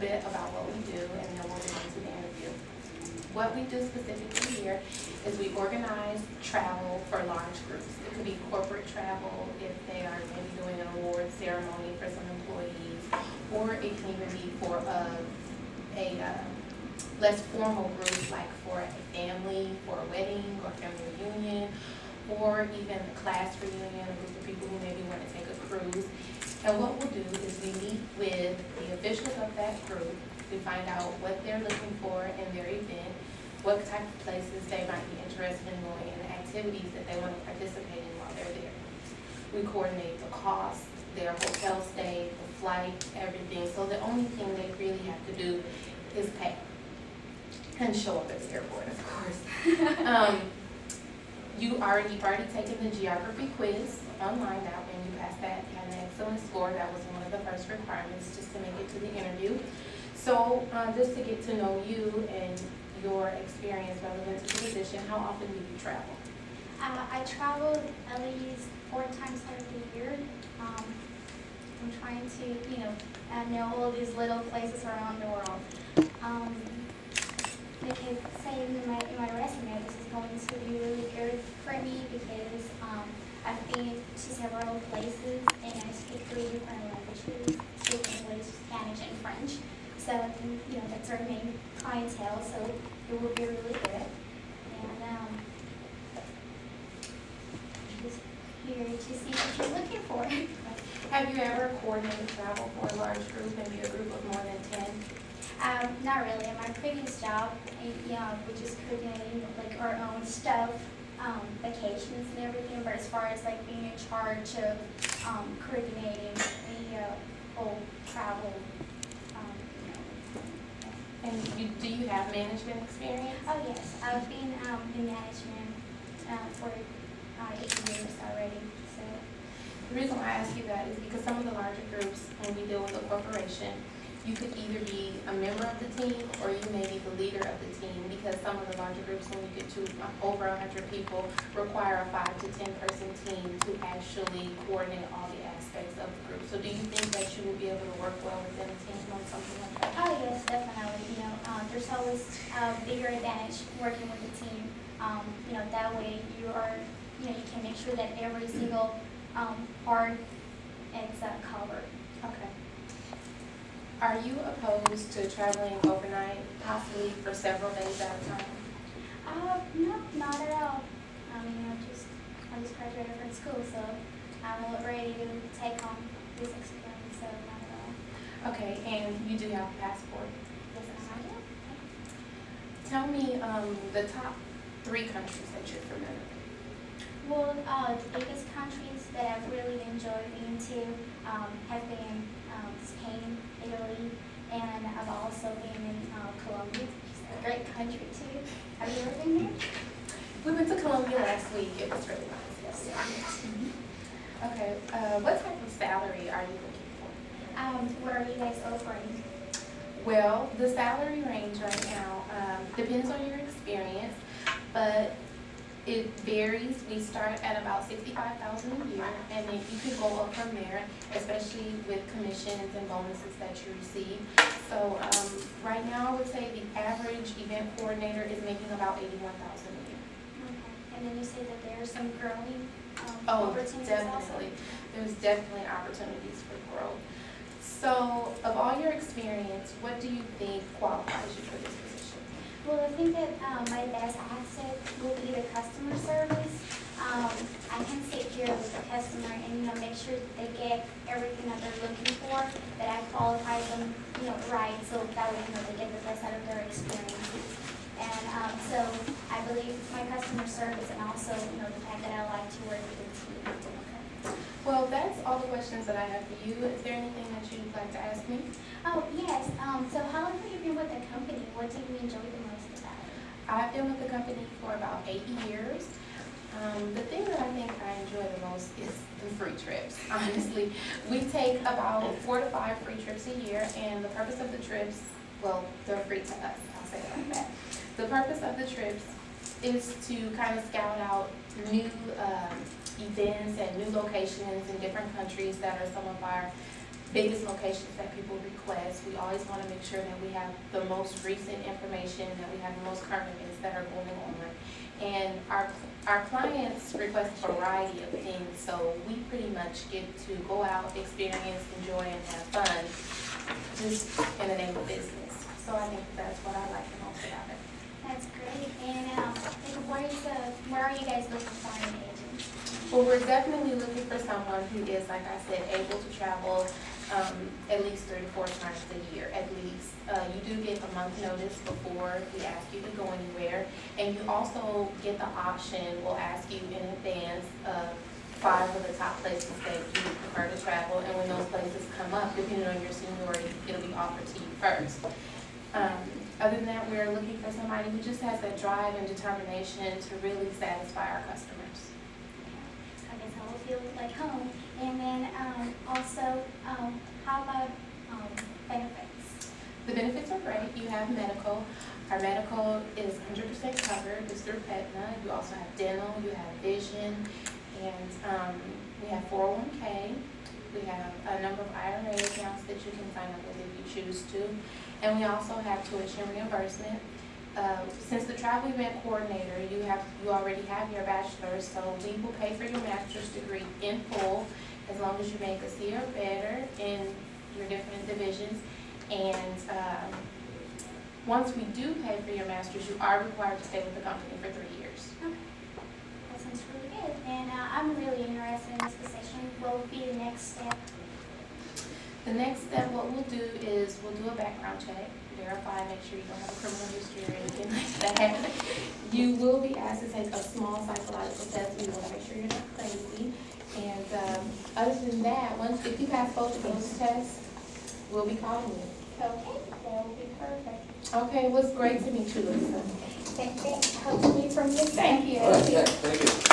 bit about what we do, and then we'll get into the interview. What we do specifically here is we organize travel for large groups. It could be corporate travel if they are maybe doing an award ceremony for some employees, or it can even be for a less formal group, like for a family, for a wedding or family reunion, or even a class reunion, a group of people who maybe want to take a cruise. And what we'll do is we meet with the officials of that group. We find out what they're looking for in their event, what type of places they might be interested in going, and the activities that they want to participate in while they're there. We coordinate the cost, their hotel stay, the flight, everything. So the only thing they really have to do is pay and show up at the airport, of course. You've already taken the geography quiz online. That when you passed that, you had an excellent score. That was one of the first requirements just to make it to the interview. So just to get to know you and your experience relevant to the position, how often do you travel? I travel at least 4 times out of the year. I'm trying to, know all these little places around the world. Like I say in my resume, this is going to be really good for me because I've been to several places and I speak 3 different languages, speak English, Spanish, and French. So I think, that's our main clientele, so it will be really good. And just here to see what you're looking for. Have you ever coordinated travel for a large group, maybe a group of more than 10? Not really. In my previous job, we just coordinating like our own stuff, vacations and everything. But as far as like being in charge of coordinating the whole travel, And do you have management experience? Oh yes, I've been in management for 8 years already. So the reason why I ask you that is because some of the larger groups, when we deal with a corporation, you could either be a member of the team or you may be the leader of the team, because some of the larger groups, when you get to over 100 people, require a 5 to 10 person team to actually coordinate all the aspects of the group. So do you think that you will be able to work well within a team on something like that? oh yes, definitely. There's always a bigger advantage working with a team. That way you can make sure that every single part is covered. Okay. Are you opposed to traveling overnight, possibly for several days at a time? No, not at all. I just graduated from school, so I'm ready to take on this experience, so not at all. Okay, and you do have a passport? Yes, I do. Tell me the top 3 countries that you're familiar with. Well, the biggest countries that I've really enjoyed being to have been Spain, Italy, and I've also been in Colombia, which is a great country too. Have you ever been there? We went to Colombia last week. It was really nice. Yes. Okay. What type of salary are you looking for? What are you guys offering? Well, the salary range right now depends on your experience, but it varies. We start at about $65,000 a year, and then you can go up from there, especially with commissions and bonuses that you receive. So right now, I would say the average event coordinator is making about $81,000 a year. Okay. And then you say that there's some growing opportunities definitely. also? There's definitely opportunities for growth. So, of all your experience, what do you think qualifies you for this position? Well, I think that my best asset will be the customer service. I can sit here with the customer and make sure that they get everything that they're looking for, that I qualify them right, so that way they get the best out of their experiences. And so I believe my customer service, and also the fact that I like to work with the team. Okay. Well, that's all the questions that I have for you. Is there anything that you'd like to ask me? Oh yes. So how long have you been with the company? What do you enjoy the most about it? I've been with the company for about 8 years. The thing that I think I enjoy the most is the free trips. Honestly, we take about 4 to 5 free trips a year, and the purpose of the trips, well, they're free to us. I'll say it like that. The purpose of the trips is to kind of scout out new events and new locations in different countries that are some of our biggest locations that people request. We always want to make sure that we have the most recent information, that we have the most current events that are going on. And our clients request a variety of things, so we pretty much get to go out, experience, enjoy, and have fun, just in the name of business. So I think that's what I like the most about it. That's great. And where are you guys looking for an agent? Well, we're definitely looking for someone who is, like I said, able to travel at least 3 to 4 times a year, at least. You do get a month notice before we ask you to go anywhere, and you also get the option, we'll ask you in advance of 5 of the top places that you would prefer to travel, and when those places come up, depending on your seniority, it'll be offered to you first. Other than that, we're looking for somebody who just has that drive and determination to really satisfy our customers. I guess I will feel like home. And then also, how about benefits? The benefits are great. You have medical. Our medical is 100% covered. It's through Aetna. You also have dental. You have vision. And we have 401k. We have a number of IRA accounts that you can sign up with if you choose to. And we also have tuition reimbursement. Since the travel event coordinator, you already have your bachelor's, so we will pay for your master's degree in full as long as you make a C or better in your different divisions. And once we do pay for your master's, you are required to stay with the company for 3 years. Okay. That sounds really good. And I'm really interested in this position. What would be the next step? The next step, what we'll do is we'll do a background check, verify, make sure you don't have a criminal history or anything like that. You will be asked to take a small psychological test. We want to make sure you're not crazy. And other than that, if you pass both of those tests, we'll be calling you. Okay, that will be perfect. Okay, it was great to meet you, Lisa. Thanks. Hope to hear from you soon. Thank you. All right, yeah, thank you.